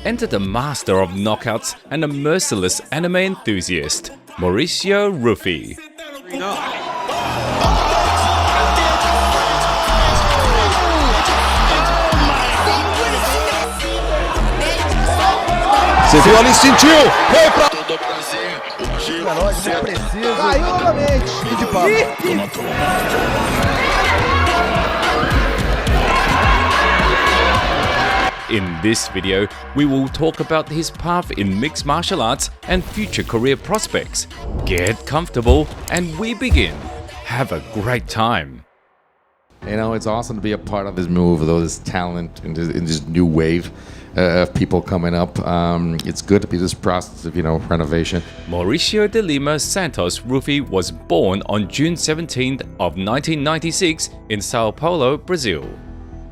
enter the master of knockouts and a merciless anime enthusiast, Mauricio Ruffy. Você viu ali, sentiu, foi pra... Caiu novamente. E de papo. In this video, we will talk about his path in mixed martial arts and future career prospects. Get comfortable and we begin. Have a great time. You know, it's awesome to be a part of this move, though, this talent in this new wave of people coming up. It's good to be this process of, renovation. Maurício de Lima Santos Ruffy was born on June 17th of 1996 in Sao Paulo, Brazil.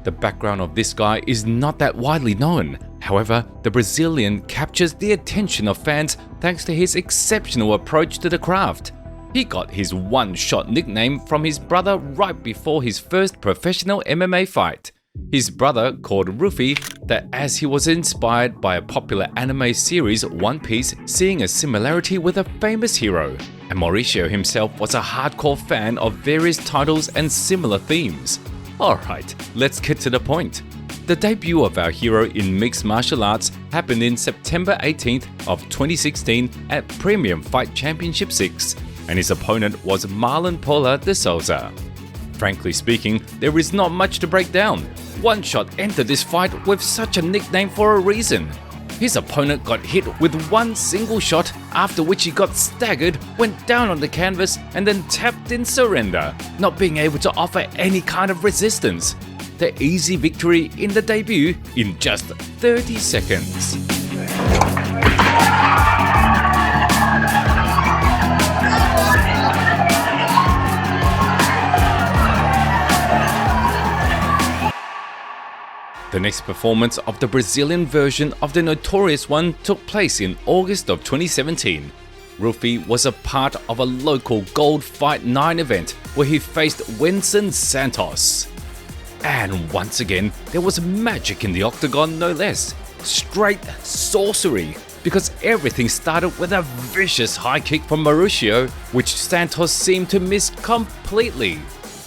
The background of this guy is not that widely known. However, the Brazilian captures the attention of fans thanks to his exceptional approach to the craft. He got his one-shot nickname from his brother right before his first professional MMA fight. His brother called Ruffy that as he was inspired by a popular anime series One Piece, seeing a similarity with a famous hero. And Mauricio himself was a hardcore fan of various titles and similar themes. Alright, let's get to the point. The debut of our hero in mixed martial arts happened in September 18th of 2016 at Premium Fight Championship 6, and his opponent was Marlon Paula de Souza. Frankly speaking, there is not much to break down. One Shot entered this fight with such a nickname for a reason. His opponent got hit with one single shot, after which he got staggered, went down on the canvas, and then tapped in surrender, not being able to offer any kind of resistance. The easy victory in the debut in just 30 seconds. The next performance of the Brazilian version of the notorious one took place in August of 2017. Ruffy was a part of a local Gold Fight 9 event where he faced Wenson Santos. And once again, there was magic in the octagon, no less. Straight sorcery, because everything started with a vicious high kick from Mauricio, which Santos seemed to miss completely.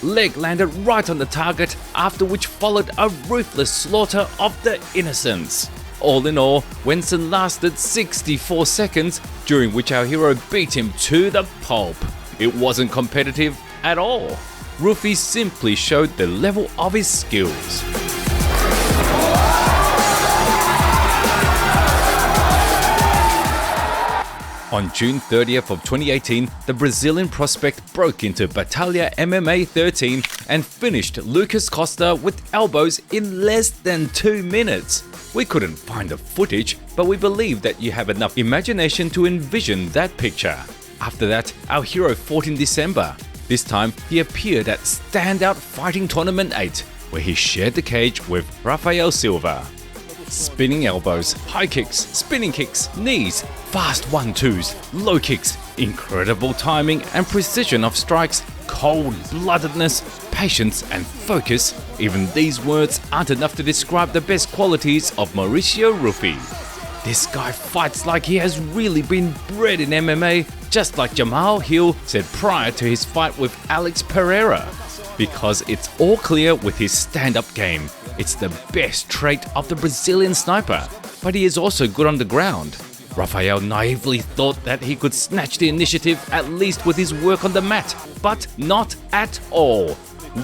Leg landed right on the target, after which followed a ruthless slaughter of the innocents. All in all, Wenson lasted 64 seconds, during which our hero beat him to the pulp. It wasn't competitive at all. Ruffy simply showed the level of his skills. On June 30th of 2018, the Brazilian prospect broke into Batalha MMA 13 and finished Lucas Costa with elbows in less than 2 minutes. We couldn't find the footage, but we believe that you have enough imagination to envision that picture. After that, our hero fought in December. This time, he appeared at Standout Fighting Tournament 8, where he shared the cage with Rafael Silva. Spinning elbows, high kicks, spinning kicks, knees, fast 1-2s, low kicks, incredible timing and precision of strikes, cold-bloodedness, patience and focus. Even these words aren't enough to describe the best qualities of Mauricio Ruffy. This guy fights like he has really been bred in MMA, just like Jamal Hill said prior to his fight with Alex Pereira. Because it's all clear with his stand-up game. It's the best trait of the Brazilian sniper, but he is also good on the ground. Rafael naively thought that he could snatch the initiative at least with his work on the mat, but not at all.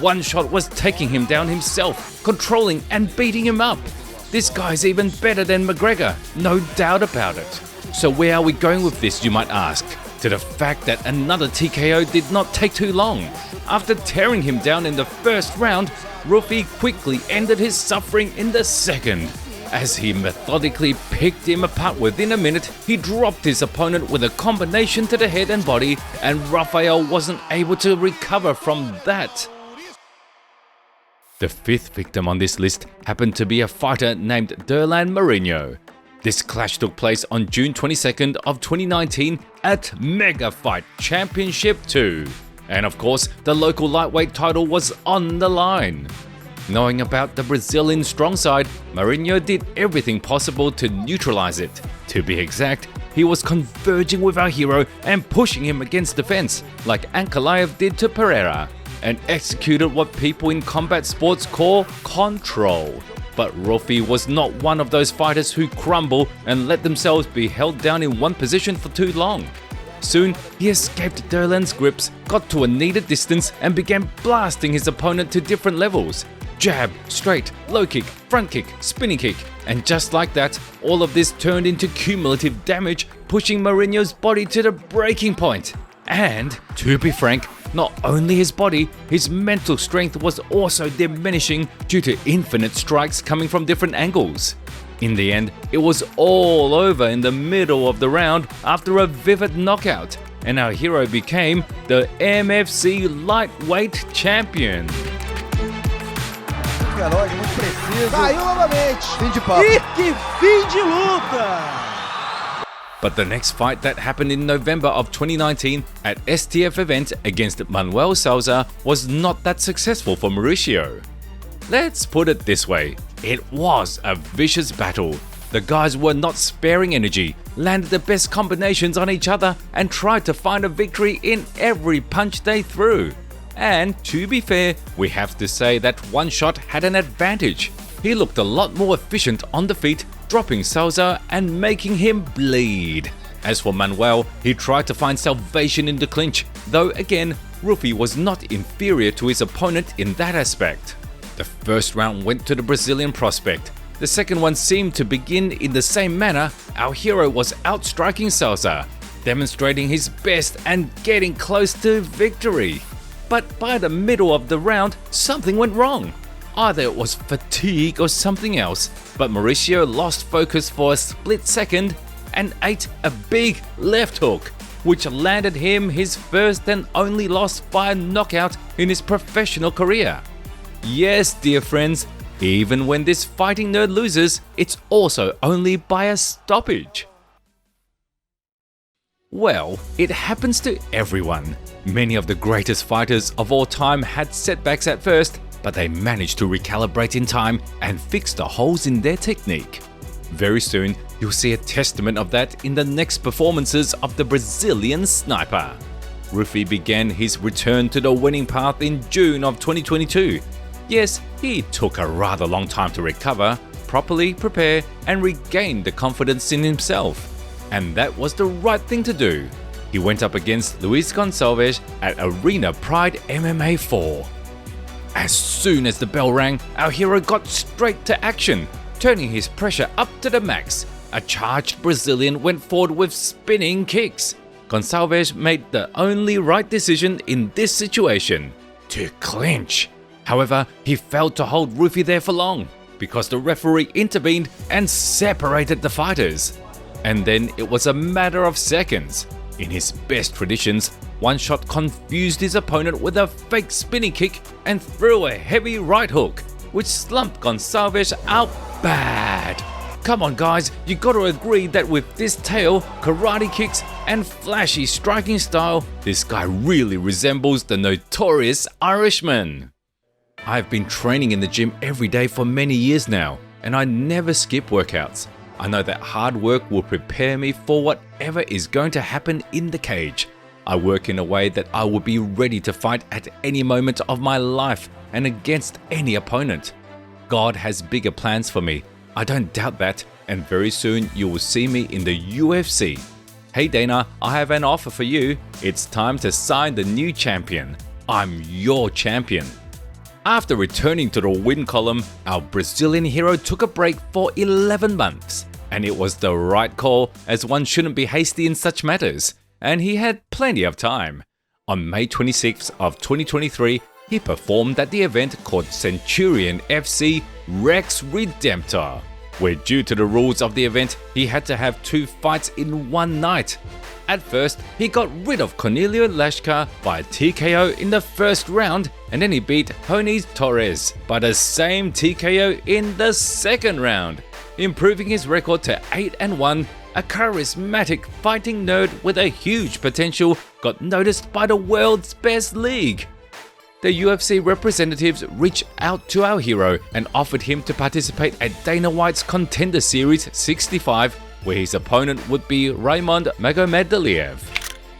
One Shot was taking him down himself, controlling and beating him up. This guy's even better than McGregor, no doubt about it. So where are we going with this, you might ask? To the fact that another TKO did not take too long. After tearing him down in the first round, Ruffy quickly ended his suffering in the second. As he methodically picked him apart within a minute, he dropped his opponent with a combination to the head and body, and Rafael wasn't able to recover from that. The fifth victim on this list happened to be a fighter named Derlan Marinho. This clash took place on June 22nd of 2019 at Mega Fight Championship 2. And of course, the local lightweight title was on the line. Knowing about the Brazilian strong side, Mourinho did everything possible to neutralize it. To be exact, he was converging with our hero and pushing him against the fence, like Ankalaev did to Pereira, and executed what people in combat sports call control. But Ruffy was not one of those fighters who crumble and let themselves be held down in one position for too long. Soon, he escaped Derland's grips, got to a needed distance, and began blasting his opponent to different levels. Jab, straight, low kick, front kick, spinning kick, and just like that, all of this turned into cumulative damage, pushing Mourinho's body to the breaking point. And, to be frank, not only his body, his mental strength was also diminishing due to infinite strikes coming from different angles. In the end, it was all over in the middle of the round after a vivid knockout, and our hero became the MFC lightweight champion. Relógio muito preciso. Caiu novamente. Fim de papo. E que fim de luta! But the next fight that happened in November of 2019 at STF event against Manuel Souza was not that successful for Mauricio. Let's put it this way, it was a vicious battle. The guys were not sparing energy, landed the best combinations on each other, and tried to find a victory in every punch they threw. And to be fair, we have to say that One Shot had an advantage. He looked a lot more efficient on the feet, dropping Souza and making him bleed. As for Manuel, he tried to find salvation in the clinch, though again, Ruffy was not inferior to his opponent in that aspect. The first round went to the Brazilian prospect. The second one seemed to begin in the same manner. Our hero was outstriking Souza, demonstrating his best and getting close to victory. But by the middle of the round, something went wrong. Either it was fatigue or something else, but Mauricio lost focus for a split second and ate a big left hook, which landed him his first and only loss by a knockout in his professional career. Yes, dear friends, even when this fighting nerd loses, it's also only by a stoppage. Well, it happens to everyone. Many of the greatest fighters of all time had setbacks at first, but they managed to recalibrate in time and fix the holes in their technique. Very soon, you'll see a testament of that in the next performances of the Brazilian sniper. Ruffy began his return to the winning path in June of 2022. Yes, he took a rather long time to recover, properly prepare, and regain the confidence in himself. And that was the right thing to do. He went up against Luis Gonçalves at Arena Pride MMA 4. As soon as the bell rang, our hero got straight to action, turning his pressure up to the max. A charged Brazilian went forward with spinning kicks. Gonçalves made the only right decision in this situation, to clinch. However, he failed to hold Ruffy there for long, because the referee intervened and separated the fighters. And then it was a matter of seconds. In his best traditions, One Shot confused his opponent with a fake spinning kick and threw a heavy right hook, which slumped Gonçalves out bad. Come on guys, you gotta agree that with this tail, karate kicks, and flashy striking style, this guy really resembles the notorious Irishman. I've been training in the gym every day for many years now, and I never skip workouts. I know that hard work will prepare me for whatever is going to happen in the cage. I work in a way that I will be ready to fight at any moment of my life and against any opponent. God has bigger plans for me. I don't doubt that, and very soon you will see me in the UFC. Hey Dana, I have an offer for you. It's time to sign the new champion. I'm your champion. After returning to the win column, our Brazilian hero took a break for 11 months. And it was the right call, as one shouldn't be hasty in such matters. And he had plenty of time. On May 26th of 2023, he performed at the event called Centurion FC Rex Redemptor, where due to the rules of the event, he had to have 2 fights in one night. At first, he got rid of Cornelio Lashka by TKO in the first round, and then he beat Jonis Torres by the same TKO in the second round, improving his record to 8-1. A charismatic fighting nerd with a huge potential got noticed by the world's best league. the UFC representatives reached out to our hero and offered him to participate at Dana White's Contender Series 65, where his opponent would be Raymond Magomedaliev.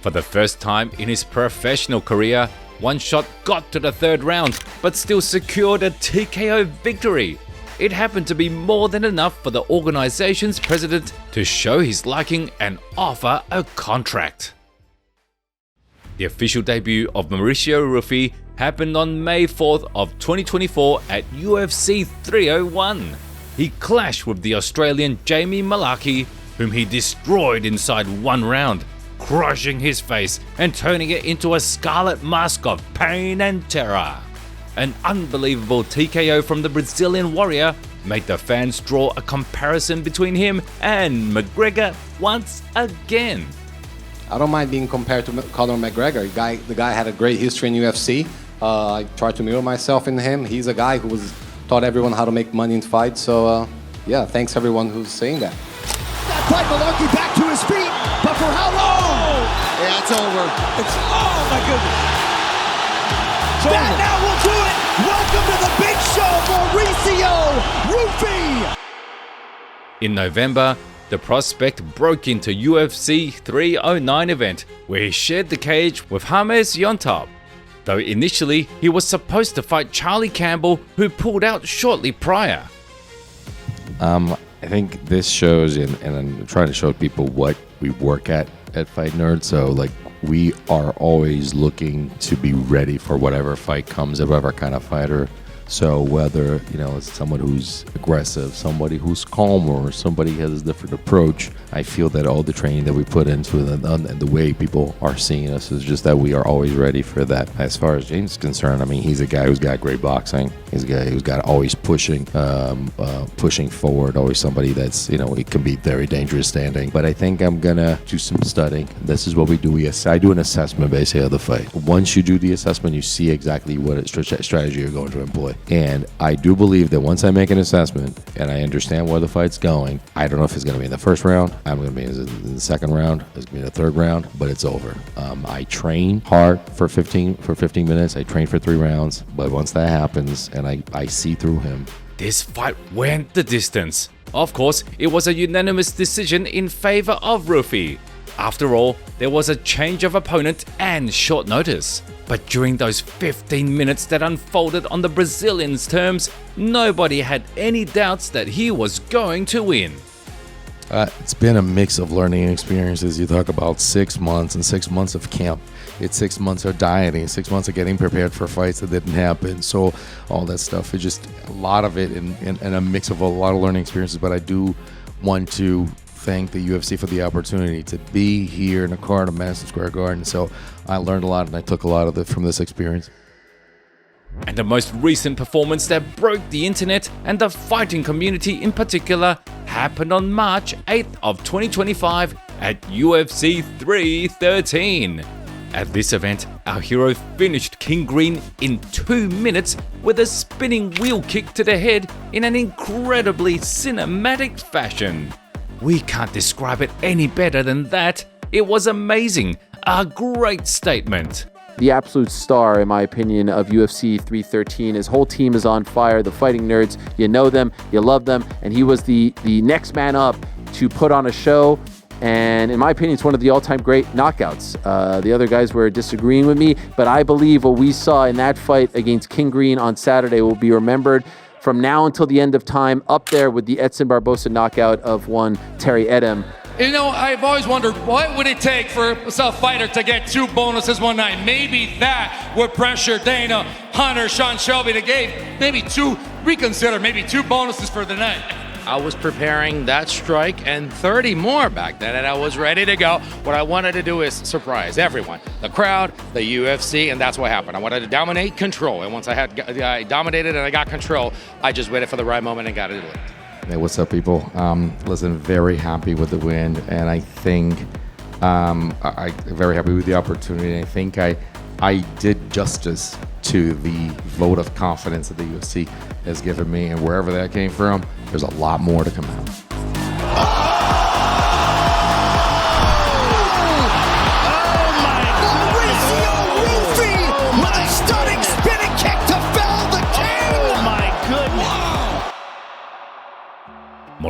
For the first time in his professional career, One Shot got to the third round, but still secured a TKO victory. It happened to be more than enough for the organization's president to show his liking and offer a contract. The official debut of Mauricio Ruffy happened on May 4th of 2024 at UFC 301. He clashed with the Australian Jamie Mullarkey, whom he destroyed inside one round, crushing his face and turning it into a scarlet mask of pain and terror. An unbelievable TKO from the Brazilian warrior made the fans draw a comparison between him and McGregor once again. I don't mind being compared to CONOR McGREGOR. The guy had a great history in UFC. I tried to mirror myself in him. He's a guy who taught everyone how to make money in fights. So yeah, thanks everyone who's saying that. That fight, Mullarkey back to his feet, but for how long? Yeah, it's over. Oh my goodness. That now will do it. Welcome to the big show, Mauricio Ruffy. In November, the prospect broke into UFC 309 event, where he shared the cage with James Yontop. Though initially he was supposed to fight Charlie Campbell, who pulled out shortly prior. I think this shows, and I'm trying to show people what we work at Fight Nerd. So like, we are always looking to be ready for whatever fight comes, whatever kind of fighter. So whether, it's someone who's aggressive, somebody who's calmer, somebody has a different approach, I feel that all the training that we put into it and the way people are seeing us is just that we are always ready for that. As far as James is concerned, I mean, he's a guy who's got great boxing. He's a guy who's got always pushing forward, always somebody that's, it can be very dangerous standing. But I think I'm gonna do some studying. This is what we do. I do an assessment basically of the fight. Once you do the assessment, you see exactly what strategy you're going to employ. And I do believe that once I make an assessment and I understand where the fight's going, I don't know if it's going to be in the first round, I'm going to be in the second round, it's going to be in the third round, but it's over. I train hard for 15 minutes, I train for 3 rounds, but once that happens and I see through him. This fight went the distance. Of course, it was a unanimous decision in favor of Ruffy. After all, there was a change of opponent and short notice. But during those 15 minutes that unfolded on the Brazilian's terms, nobody had any doubts that he was going to win. It's been a mix of learning experiences. You talk about 6 months and 6 months of camp. It's 6 months of dieting, 6 months of getting prepared for fights that didn't happen. So all that stuff is just a lot of it and a mix of a lot of learning experiences. But I do want to thank the UFC for the opportunity to be here in the card of Madison Square Garden. So I learned a lot and I took a lot of it from this experience. And the most recent performance that broke the internet and the fighting community in particular happened on March 8th of 2025 at UFC 313. At this event, our hero finished King Green in 2 minutes with a spinning wheel kick to the head in an incredibly cinematic fashion. We can't describe it any better than that. It was amazing. A great statement. The absolute star, in my opinion, of UFC 313. His whole team is on fire. The Fighting Nerds, you know them, you love them, and he was the next man up to put on a show. And in my opinion, it's one of the all-time great knockouts. The other guys were disagreeing with me, but I believe what we saw in that fight against King Green on Saturday will be remembered from now until the end of time, up there with the Edson Barbosa knockout of one Terry Edem. I've always wondered, what would it take for a fighter to get 2 bonuses one night? Maybe that would pressure Dana, Hunter, Sean Shelby to give maybe 2 bonuses for the night. I was preparing that strike and 30 more back then, and I was ready to go. What I wanted to do is surprise everyone, the crowd, the UFC, and that's what happened. I wanted to dominate control, and once I dominated and I got control, I just waited for the right moment and got it. Hey, what's up, people? Listen, very happy with the win, and I think I'm very happy with the opportunity. I think I did justice to the vote of confidence that the UFC has given me, and wherever that came from, there's a lot more to come out. Mauricio Ruffy with a stunning spin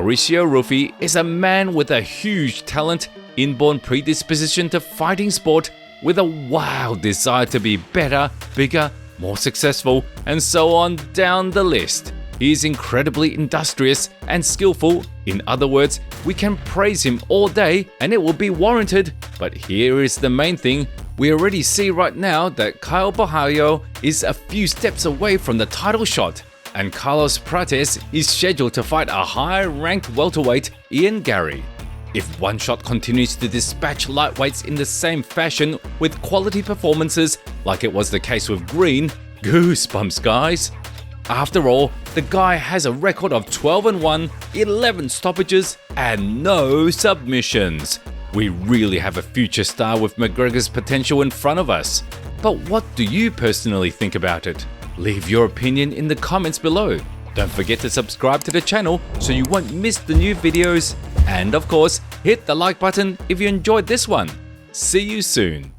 Mauricio Ruffy is a man with a huge talent, inborn predisposition to fighting sport, with a wild desire to be better, bigger, more successful, and so on down the list. He is incredibly industrious and skillful. In other words, we can praise him all day and it will be warranted. But here is the main thing. We already see right now that Kyle Borralho is a few steps away from the title shot, and Carlos Prates is scheduled to fight a high-ranked welterweight, Ian Garry. If One Shot continues to dispatch lightweights in the same fashion with quality performances like it was the case with Green, goosebumps guys. After all, the guy has a record of 12-1, 11 stoppages, and no submissions. We really have a future star with McGregor's potential in front of us. But what do you personally think about it? Leave your opinion in the comments below. Don't forget to subscribe to the channel so you won't miss the new videos. And of course, hit the like button if you enjoyed this one. See you soon.